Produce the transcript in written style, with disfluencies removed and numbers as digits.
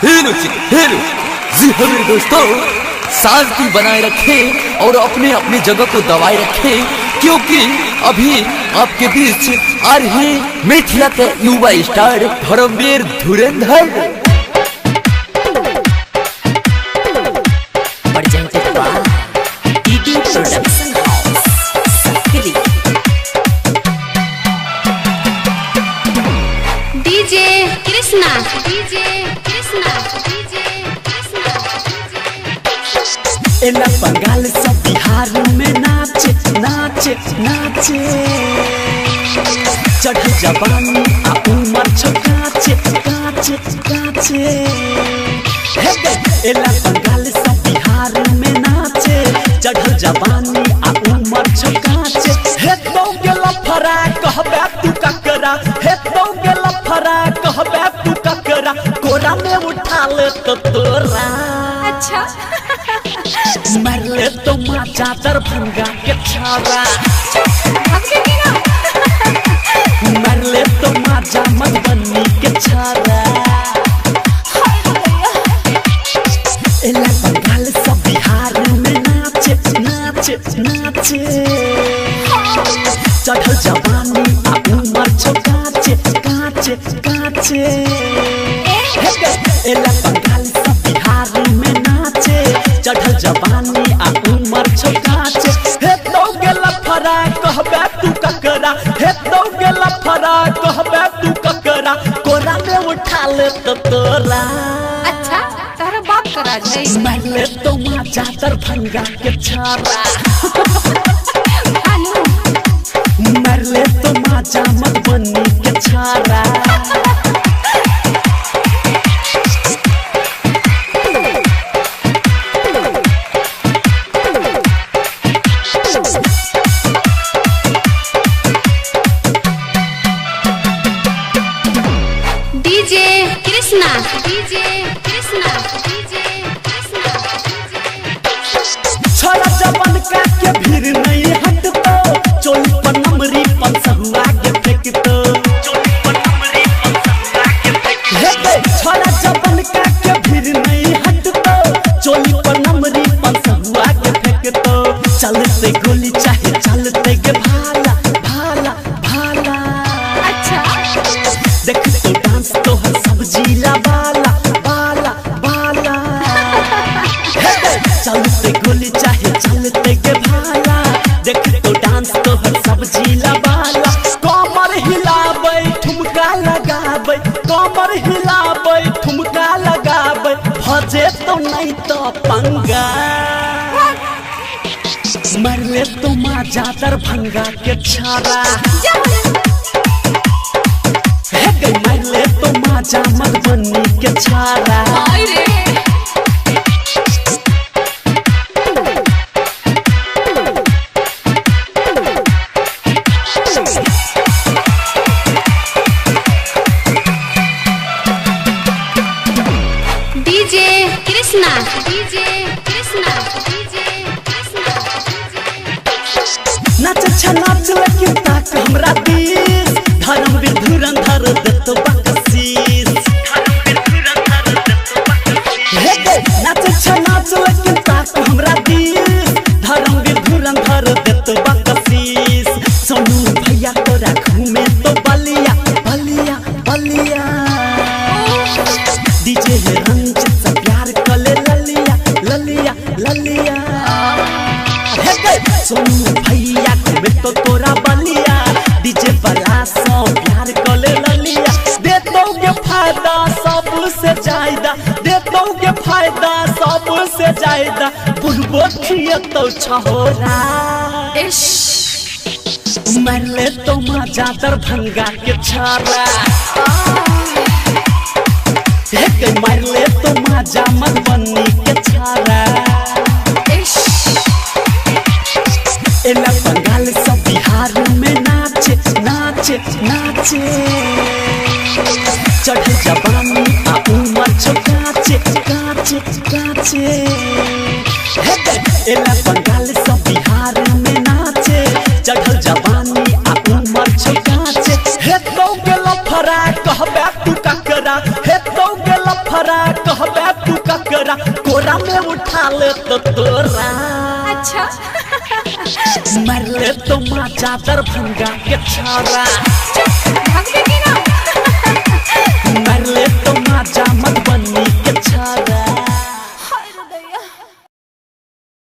Hello hello जी हाँ मेरे दोस्तों, शांति बनाए रखें और अपने अपने जगह को दबाए रखें, क्योंकि अभी आपके बीच आ रहे मिथिला के युवा स्टार धर्मवीर धुरंधर। DJ Krishna DJ Krishna DJ Krishna एला बंगाल सब बिहार में नाचे नाचे नाचे, चढ़ जवानी आ उमर छकाचे काचे काचे। एला बंगाल सब बिहार में नाचे, चढ़ जवानी आ उमर छकाचे। हे तो गेला फरा कहबे तू ककरा, हे तो गेला फरा कहबे तू ककरा, कोरा में उठा ले तो तोरा। अच्छा मरले तो माचा दरभंगा के छारा, मरले तो माचा मधुबनी के छारा। एला बंगाल सब बिहार में नाचे नाचे नाचे, चढ़ल जवानी आ उमर छकाचे काचे काचे। एला बंगाल सब बिहार में नाचे, चढ़ल जवानी आ उमर छकाचे। हे तो गेला फरा कहबे तू ककरा, हे तो गेला फरा कहबे तू ककरा, कोरा में उठा ले तो तोरा। अच्छा तारा बाप करा जाए मरले तो माचा दरभंगा के छारा, मरले तो माचा मधुबनी के छारा। DJ Krishna DJ Krishna DJ Krishna छोड़ा जवन का के भीड़ नहीं हटतो, चोली पर नमरी पंसहुआ के फेंकतो, चोली पर नमरी पंसहुआ के फेंकतो। छोड़ा जवन का के भीड़ नहीं हटतो, चोली पर नमरी पंसहुआ के फेंकतो। चलते गोली चाहे चलते के भाला भाला भाला। अच्छा देख तो डांस तो हर सब्जी ला बाला बाला बाला। चलते गोली चाहे चलते के भाला, देख तो डांस तो हर सब्जी ला बाला। कमर हिलाबै ठुमका लगाबै, कमर हिलाबै ठुमका लगाबै, भजे तो नहीं तो पंगा। मरले तो माजा दरभंगा के छारा, मरले तो माचा मधुबनी के छारा। DJ Krishna DJ Krishna DJ Krishna नाच अच्छा नाच लेकिन ताक हमरा दिस, धर्मवीर धुरंधर देतो बकसीस। नाच अच्छा नाच लेकिन ताक हमरा दिस, धर्मवीर धुरंधर देतो बकसीस। सोनू भैया तोरा घूमे तो बलिया बलिया बलिया। डीजे है रंजित से प्यार कले ललिया ललिया ललिया। सोनू भैया घूमे तो तोरा बलिया, डीजे वाला सो प्यार कले ललिया। दे दोगे फायदा सबसे ज्यादा, दे दोगे फायदा सबसे ज्यादा, बुलबो खिया तो छहोरा। मरले तो माजा दरभंगा के छारा, मरले तो माजा मधुबनी के छारा। एला बंगाल सब बिहार में नाचे नाचे नाचे, चढ़ जवानी आ उमर छकाचे काचे काचे। एला बंगाल सब बिहार में नाचे, चढ़ जवानी आ उमर छकाचे। हे तो गेला फरा कहबे तू ककरा, हे तो गेला लफरा कहबे तू ककरा कोरा में उठा ले तो तोरा अच्छा मर ले तो माचा दरभंगा के छारा भाग देगी ना मर ले